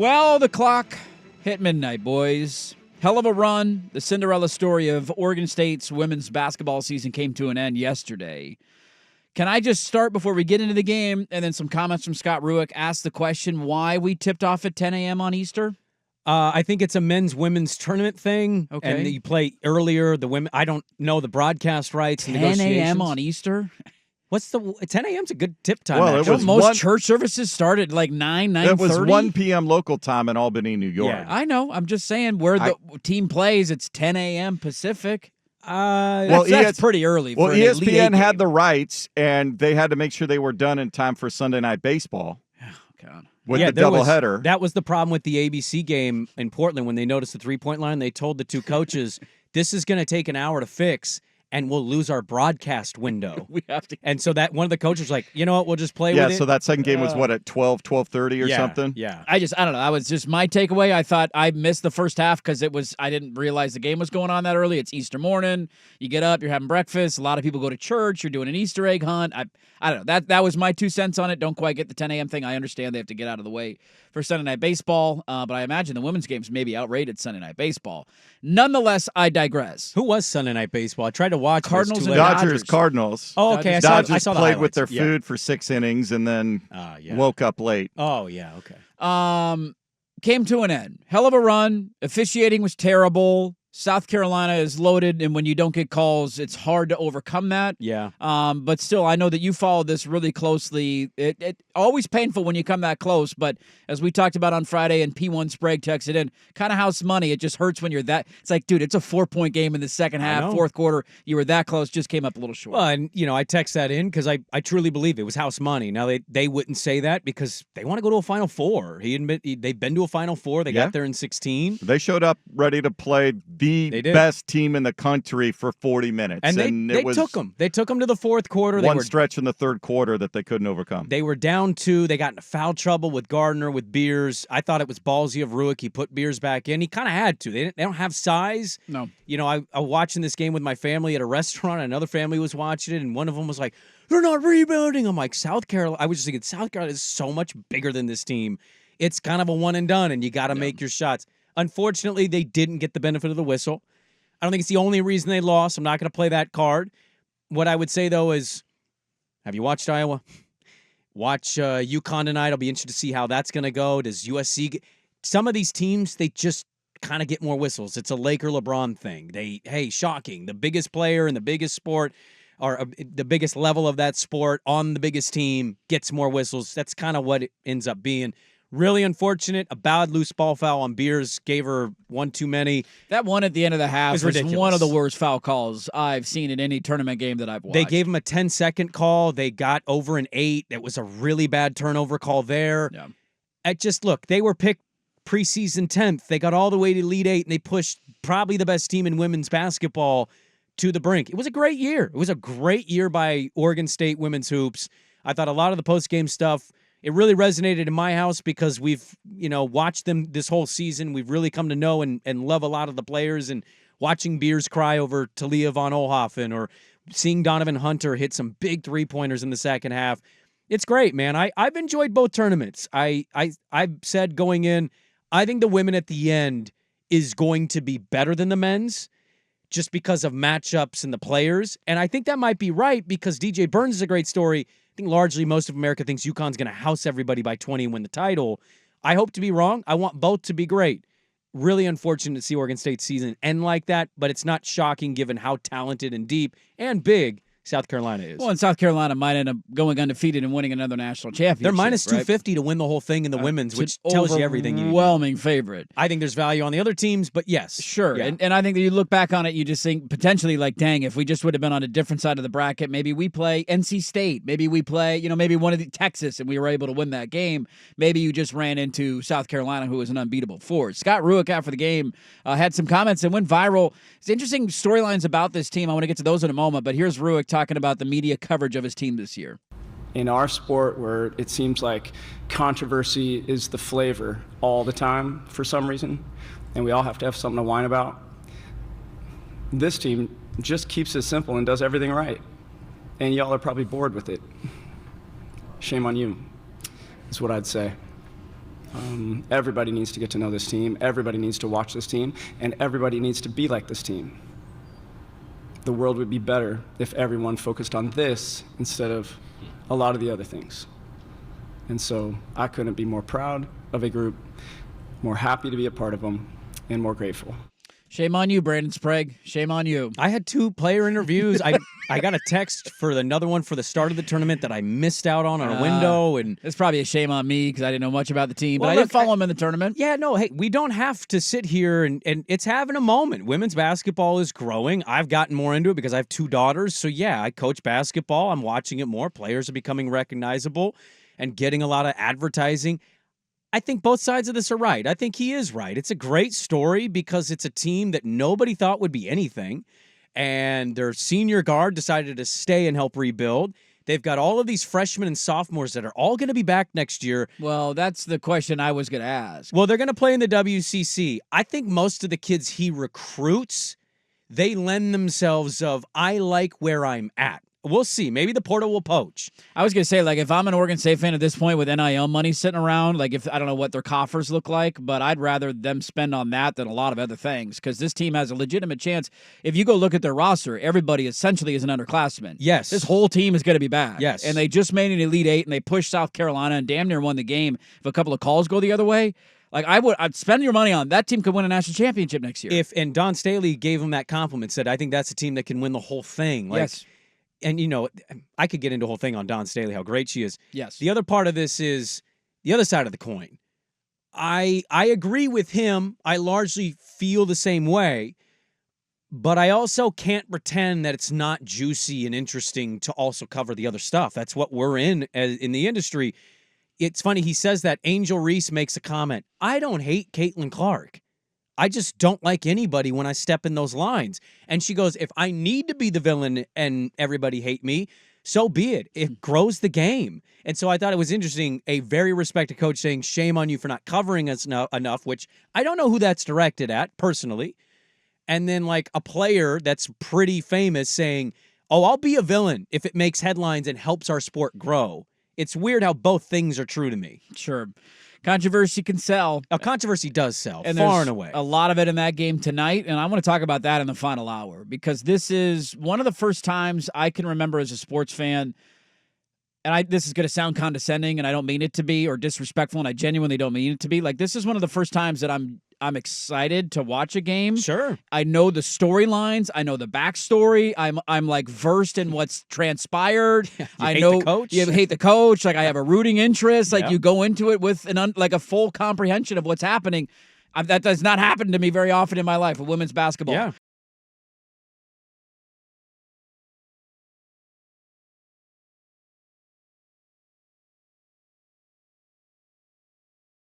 Well, the clock hit midnight, boys. Hell of a run. The Cinderella story of Oregon State's women's basketball season came to an end yesterday. Can I just start before we get into the game, and then some comments from Scott Ruck, ask the question why we tipped off at 10 a.m. on Easter? I think it's a men's-women's tournament thing. Okay. And you play earlier. The women, I don't know the broadcast rights and 10 negotiations. a.m. on Easter? What's the 10 a.m.'s a good tip time. Well, actually. it was Most church services started like 9:30. It was 1 p.m. local time in Albany, New York. Yeah. I know. I'm just saying where the team plays, it's 10 a.m. Pacific. That's pretty early. Well, for an Elite Eight ESPN had game. the rights, and they had to make sure they were done in time for Sunday Night Baseball. Oh, God. With the doubleheader. That was the problem with the ABC game in Portland when they noticed the three-point line. They told the two coaches, this is going to take an hour to fix, and we'll lose our broadcast window. We have to. And so that one of the coaches was like, you know what, we'll just play with it. Yeah, so that second game was, at 12:30 or something? Yeah. I don't know. That was just my takeaway. I thought I missed the first half because I didn't realize the game was going on that early. It's Easter morning. You get up, you're having breakfast. A lot of people go to church. You're doing an Easter egg hunt. I don't know. That was my 2 cents on it. Don't quite get the 10 a.m. thing. I understand they have to get out of the way for Sunday Night Baseball, but I imagine the women's games maybe outrated Sunday Night Baseball. Nonetheless, I digress. Who was Sunday Night Baseball? I tried to watch Cardinals and Dodgers, Cardinals. Oh, okay. I Dodgers saw the played with their highlights. food for 6 innings and then woke up late. Oh, yeah, okay. Came to an end. Hell of a run. Officiating was terrible. South Carolina is loaded, and when you don't get calls, it's hard to overcome that. Yeah. But still, I know that you followed this really closely. It always painful when you come that close, but as we talked about on Friday and P1 Sprague texted in, kind of house money. It just hurts when you're that. It's like, dude, it's a 4-point game in the second half, fourth quarter. You were that close, just came up a little short. Well, and, I text that in because I truly believe it was house money. Now, they wouldn't say that because they want to go to a Final Four. They've been to a Final Four. They got there in 16. They showed up ready to play the best team in the country for 40 minutes. And they took them. They took them to the fourth quarter. One stretch in the third quarter that they couldn't overcome. They were down 2. They got into foul trouble with Gardner, with Beers. I thought it was ballsy of Ruck. He put Beers back in. He kind of had to. They don't have size. No. I was watching this game with my family at a restaurant. Another family was watching it, and one of them was like, they're not rebounding. I'm like, South Carolina. I was just thinking, South Carolina is so much bigger than this team. It's kind of a one and done, and you got to make your shots. Unfortunately, they didn't get the benefit of the whistle. I don't think it's the only reason they lost. I'm not going to play that card. What I would say, though, is have you watched Iowa? Watch UConn tonight. I'll be interested to see how that's going to go. Does USC some of these teams, they just kind of get more whistles. It's a Laker LeBron thing. Shocking. The biggest player in the biggest sport or the biggest level of that sport on the biggest team gets more whistles. That's kind of what it ends up being. Really unfortunate. A bad loose ball foul on Beers. Gave her one too many. That one at the end of the half was ridiculous. One of the worst foul calls I've seen in any tournament game that I've watched. They gave him a 10-second call. They got over an 8. It was a really bad turnover call there. Yeah. They were picked preseason 10th. They got all the way to Elite 8, and they pushed probably the best team in women's basketball to the brink. It was a great year. It was a great year by Oregon State women's hoops. I thought a lot of the post-game stuff, it really resonated in my house because we've, watched them this whole season. We've really come to know and love a lot of the players, and watching Beers cry over Talia von Oelhoffen or seeing Donovan Hunter hit some big three-pointers in the second half. It's great, man. I've enjoyed both tournaments. I've said going in, I think the women at the end is going to be better than the men's just because of matchups and the players. And I think that might be right because DJ Burns is a great story. I think largely most of America thinks UConn's going to house everybody by 20 and win the title. I hope to be wrong. I want both to be great. Really unfortunate to see Oregon State's season end like that, but it's not shocking given how talented and deep and big South Carolina is. Well, and South Carolina might end up going undefeated and winning another national championship. They're minus right? 250 to win the whole thing in the women's, which tells you everything you need. Overwhelming favorite. I think there's value on the other teams, but yes. Sure. Yeah. And I think that you look back on it, you just think potentially like, dang, if we just would have been on a different side of the bracket, maybe we play NC State. Maybe we play, maybe one of the Texas and we were able to win that game. Maybe you just ran into South Carolina, who was an unbeatable force. Scott Ruck after the game had some comments that went viral. It's interesting storylines about this team. I want to get to those in a moment, but here's Ruck talking about the media coverage of his team this year. In our sport, where it seems like controversy is the flavor all the time for some reason, and we all have to have something to whine about, this team just keeps it simple and does everything right. And y'all are probably bored with it. Shame on you, is what I'd say. Everybody needs to get to know this team. Everybody needs to watch this team. And everybody needs to be like this team. The world would be better if everyone focused on this instead of a lot of the other things. And so I couldn't be more proud of a group, more happy to be a part of them, and more grateful. Shame on you, Brandon Sprague. Shame on you. I had 2 player interviews. I got a text for another one for the start of the tournament that I missed out on a window. And it's probably a shame on me because I didn't know much about the team, but well, I did follow him in the tournament. Yeah, no, hey, we don't have to sit here and it's having a moment. Women's basketball is growing. I've gotten more into it because I have 2 daughters. So, yeah, I coach basketball. I'm watching it more. Players are becoming recognizable and getting a lot of advertising. I think both sides of this are right. I think he is right. It's a great story because it's a team that nobody thought would be anything, and their senior guard decided to stay and help rebuild. They've got all of these freshmen and sophomores that are all going to be back next year. Well, that's the question I was going to ask. Well, they're going to play in the WCC. I think most of the kids he recruits, they lend themselves of, I like where I'm at. We'll see. Maybe the portal will poach. I was going to say, like, if I'm an Oregon State fan at this point with NIL money sitting around, like, if I don't know what their coffers look like, but I'd rather them spend on that than a lot of other things because this team has a legitimate chance. If you go look at their roster, everybody essentially is an underclassman. Yes. This whole team is going to be back. Yes. And they just made an Elite Eight, and they pushed South Carolina and damn near won the game. If a couple of calls go the other way, like, I'd spend your money on that team could win a national championship next year. And Don Staley gave him that compliment, said, I think that's a team that can win the whole thing. Like, yes. And, you know, I could get into a whole thing on Dawn Staley, how great she is. Yes. The other part of this is the other side of the coin. I agree with him. I largely feel the same way. But I also can't pretend that it's not juicy and interesting to also cover the other stuff. That's what we're in the industry. It's funny, he says that. Angel Reese makes a comment. I don't hate Caitlin Clark. I just don't like anybody when I step in those lines. And she goes, if I need to be the villain and everybody hate me, so be it. It grows the game. And so I thought it was interesting, a very respected coach saying, shame on you for not covering us enough, which I don't know who that's directed at, personally. And then, like, a player that's pretty famous saying, oh, I'll be a villain if it makes headlines and helps our sport grow. It's weird how both things are true to me. Sure. Controversy can sell. A controversy does sell, and far and away. A lot of it in that game tonight, and I want to talk about that in the final hour because this is one of the first times I can remember as a sports fan, and this is going to sound condescending, and I don't mean it to be, or disrespectful, and I genuinely don't mean it to be. Like, this is one of the first times that I'm excited to watch a game. Sure. I know the storylines. I know the backstory. I'm like versed in what's transpired. I know the coach. You hate the coach. Like, I have a rooting interest. Like, you go into it with like a full comprehension of what's happening. That does not happen to me very often in my life with women's basketball. Yeah.